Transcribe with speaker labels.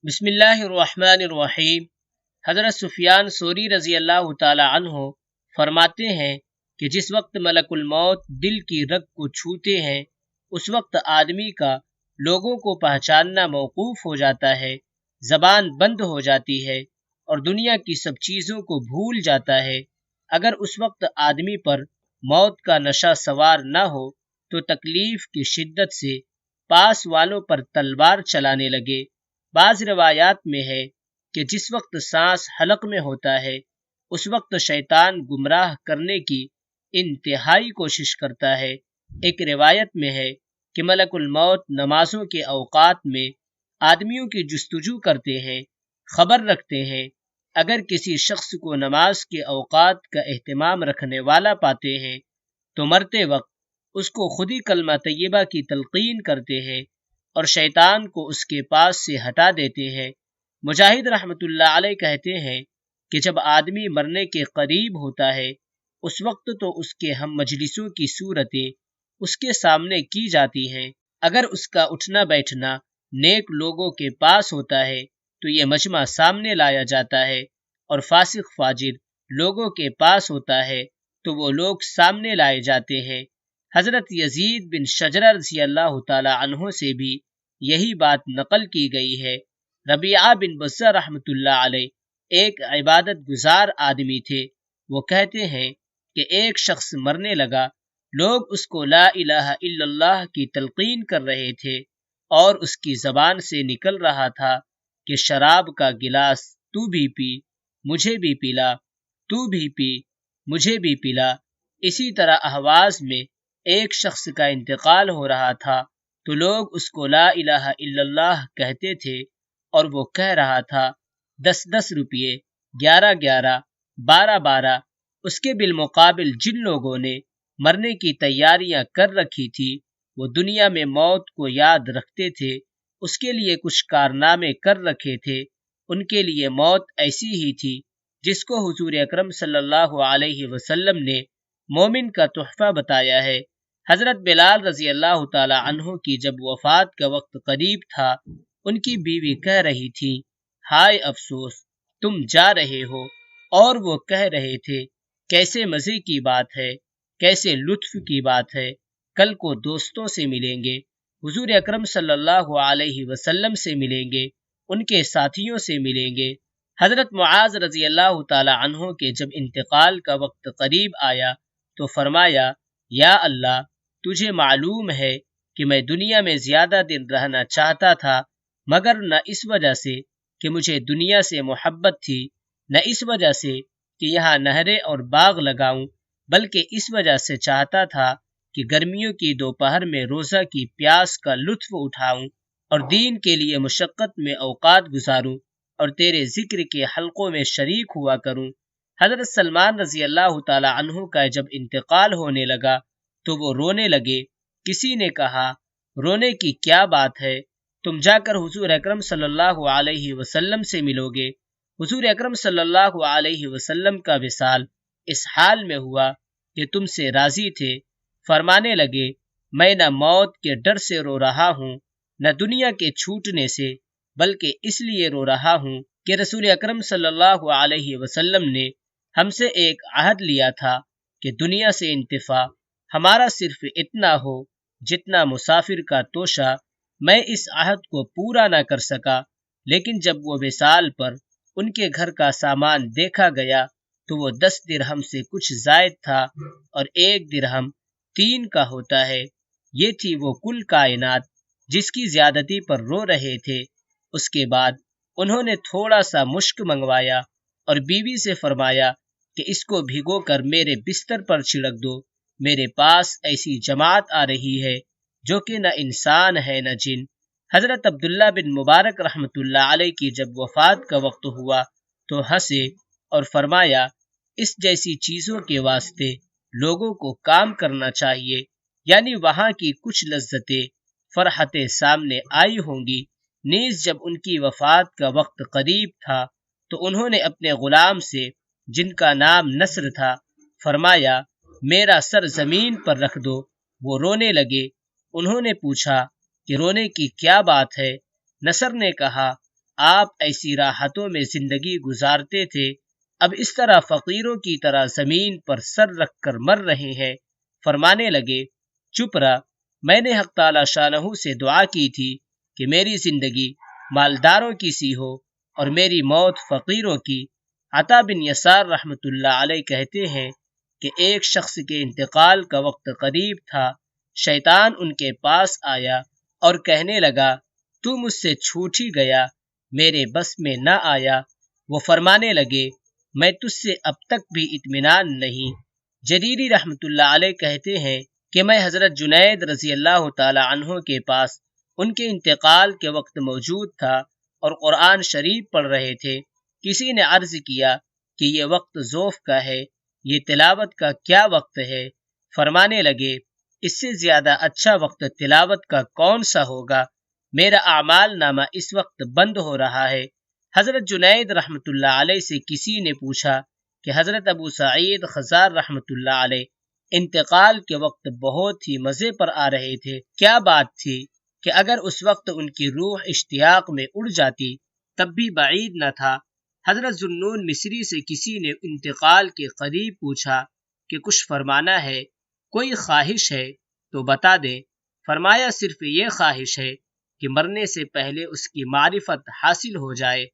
Speaker 1: بسم اللہ الرحمن الرحیم۔ حضرت سفیان ثوری رضی اللہ تعالی عنہ فرماتے ہیں کہ جس وقت ملک الموت دل کی رگ کو چھوتے ہیں اس وقت آدمی کا لوگوں کو پہچاننا موقوف ہو جاتا ہے، زبان بند ہو جاتی ہے اور دنیا کی سب چیزوں کو بھول جاتا ہے۔ اگر اس وقت آدمی پر موت کا نشہ سوار نہ ہو تو تکلیف کی شدت سے پاس والوں پر تلوار چلانے لگے۔ بعض روایات میں ہے کہ جس وقت سانس حلق میں ہوتا ہے اس وقت شیطان گمراہ کرنے کی انتہائی کوشش کرتا ہے۔ ایک روایت میں ہے کہ ملک الموت نمازوں کے اوقات میں آدمیوں کی جستجو کرتے ہیں، خبر رکھتے ہیں۔ اگر کسی شخص کو نماز کے اوقات کا اہتمام رکھنے والا پاتے ہیں تو مرتے وقت اس کو خود ہی کلمہ طیبہ کی تلقین کرتے ہیں اور شیطان کو اس کے پاس سے ہٹا دیتے ہیں۔ مجاہد رحمۃ اللہ علیہ کہتے ہیں کہ جب آدمی مرنے کے قریب ہوتا ہے اس وقت تو اس کے ہم مجلسوں کی صورتیں اس کے سامنے کی جاتی ہیں۔ اگر اس کا اٹھنا بیٹھنا نیک لوگوں کے پاس ہوتا ہے تو یہ مجمع سامنے لایا جاتا ہے، اور فاسق فاجر لوگوں کے پاس ہوتا ہے تو وہ لوگ سامنے لائے جاتے ہیں۔ حضرت یزید بن شجرہ رضی اللہ تعالی عنہ سے بھی یہی بات نقل کی گئی ہے۔ ربیعہ بن بصرہ رحمۃ اللہ علیہ ایک عبادت گزار آدمی تھے۔ وہ کہتے ہیں کہ ایک شخص مرنے لگا، لوگ اس کو لا الہ الا اللہ کی تلقین کر رہے تھے اور اس کی زبان سے نکل رہا تھا کہ شراب کا گلاس تو بھی پی، مجھے بھی پلا، تو بھی پی، مجھے بھی پلا۔ اسی طرح اہواز میں ایک شخص کا انتقال ہو رہا تھا تو لوگ اس کو لا الہ الا اللہ کہتے تھے اور وہ کہہ رہا تھا 10 روپے، 11 12 اس کے بالمقابل جن لوگوں نے مرنے کی تیاریاں کر رکھی تھی وہ دنیا میں موت کو یاد رکھتے تھے، اس کے لیے کچھ کارنامے کر رکھے تھے، ان کے لیے موت ایسی ہی تھی جس کو حضور اکرم صلی اللہ علیہ وسلم نے مومن کا تحفہ بتایا ہے۔ حضرت بلال رضی اللہ تعالی عنہ کی جب وفات کا وقت قریب تھا، ان کی بیوی کہہ رہی تھی، ہائے افسوس تم جا رہے ہو، اور وہ کہہ رہے تھے کیسے مزے کی بات ہے، کیسے لطف کی بات ہے، کل کو دوستوں سے ملیں گے، حضور اکرم صلی اللہ علیہ وسلم سے ملیں گے، ان کے ساتھیوں سے ملیں گے۔ حضرت معاذ رضی اللہ تعالی عنہ کے جب انتقال کا وقت قریب آیا تو فرمایا، یا اللہ تجھے معلوم ہے کہ میں دنیا میں زیادہ دن رہنا چاہتا تھا، مگر نہ اس وجہ سے کہ مجھے دنیا سے محبت تھی، نہ اس وجہ سے کہ یہاں نہریں اور باغ لگاؤں، بلکہ اس وجہ سے چاہتا تھا کہ گرمیوں کی دوپہر میں روزہ کی پیاس کا لطف اٹھاؤں اور دین کے لیے مشقت میں اوقات گزاروں اور تیرے ذکر کے حلقوں میں شریک ہوا کروں۔ حضرت سلمان رضی اللہ تعالی عنہ کا جب انتقال ہونے لگا تو وہ رونے لگے۔ کسی نے کہا، رونے کی کیا بات ہے، تم جا کر حضور اکرم صلی اللہ علیہ وسلم سے ملو گے۔ حضور اکرم صلی اللہ علیہ وسلم کا وصال اس حال میں ہوا کہ تم سے راضی تھے۔ فرمانے لگے، میں نہ موت کے ڈر سے رو رہا ہوں، نہ دنیا کے چھوٹنے سے، بلکہ اس لیے رو رہا ہوں کہ رسول اکرم صلی اللہ علیہ وسلم نے ہم سے ایک عہد لیا تھا کہ دنیا سے انتفاع ہمارا صرف اتنا ہو جتنا مسافر کا توشہ۔ میں اس عہد کو پورا نہ کر سکا، لیکن جب وہ وصال پر ان کے گھر کا سامان دیکھا گیا تو وہ 10 درہم سے کچھ زائد تھا، اور 1 درہم 3 کا ہوتا ہے۔ یہ تھی وہ کل کائنات جس کی زیادتی پر رو رہے تھے۔ اس کے بعد انہوں نے تھوڑا سا مشک منگوایا اور بیوی سے فرمایا کہ اس کو بھگو کر میرے بستر پر چھڑک دو، میرے پاس ایسی جماعت آ رہی ہے جو کہ نہ انسان ہے نہ جن۔ حضرت عبداللہ بن مبارک رحمۃ اللہ علیہ کی جب وفات کا وقت ہوا تو ہنسے اور فرمایا، اس جیسی چیزوں کے واسطے لوگوں کو کام کرنا چاہیے، یعنی وہاں کی کچھ لذتیں فرحتیں سامنے آئی ہوں گی۔ نیز جب ان کی وفات کا وقت قریب تھا تو انہوں نے اپنے غلام سے جن کا نام نصر تھا فرمایا، میرا سر زمین پر رکھ دو۔ وہ رونے لگے۔ انہوں نے پوچھا کہ رونے کی کیا بات ہے؟ نصر نے کہا، آپ ایسی راحتوں میں زندگی گزارتے تھے، اب اس طرح فقیروں کی طرح زمین پر سر رکھ کر مر رہے ہیں۔ فرمانے لگے، چپ رہا، میں نے حق تعالی شانہ سے دعا کی تھی کہ میری زندگی مالداروں کی سی ہو اور میری موت فقیروں کی۔ عطا بن یسار رحمۃ اللہ علیہ کہتے ہیں کہ ایک شخص کے انتقال کا وقت قریب تھا، شیطان ان کے پاس آیا اور کہنے لگا، تو مجھ سے چھوٹ ہی گیا، میرے بس میں نہ آیا۔ وہ فرمانے لگے، میں تجھ سے اب تک بھی اطمینان نہیں۔ جریری رحمۃ اللہ علیہ کہتے ہیں کہ میں حضرت جنید رضی اللہ تعالی عنہ کے پاس ان کے انتقال کے وقت موجود تھا اور قرآن شریف پڑھ رہے تھے۔ کسی نے عرض کیا کہ یہ وقت ذوف کا ہے، یہ تلاوت کا کیا وقت ہے؟ فرمانے لگے، اس سے زیادہ اچھا وقت تلاوت کا کون سا ہوگا؟ میرا اعمال نامہ اس وقت بند ہو رہا ہے۔ حضرت جنید رحمۃ اللہ علیہ سے کسی نے پوچھا کہ حضرت ابو سعید خضار رحمۃ اللہ علیہ انتقال کے وقت بہت ہی مزے پر آ رہے تھے، کیا بات تھی کہ اگر اس وقت ان کی روح اشتیاق میں اڑ جاتی تب بھی بعید نہ تھا۔ حضرت ذوالنون مصری سے کسی نے انتقال کے قریب پوچھا کہ کچھ فرمانا ہے، کوئی خواہش ہے تو بتا دیں۔ فرمایا، صرف یہ خواہش ہے کہ مرنے سے پہلے اس کی معرفت حاصل ہو جائے۔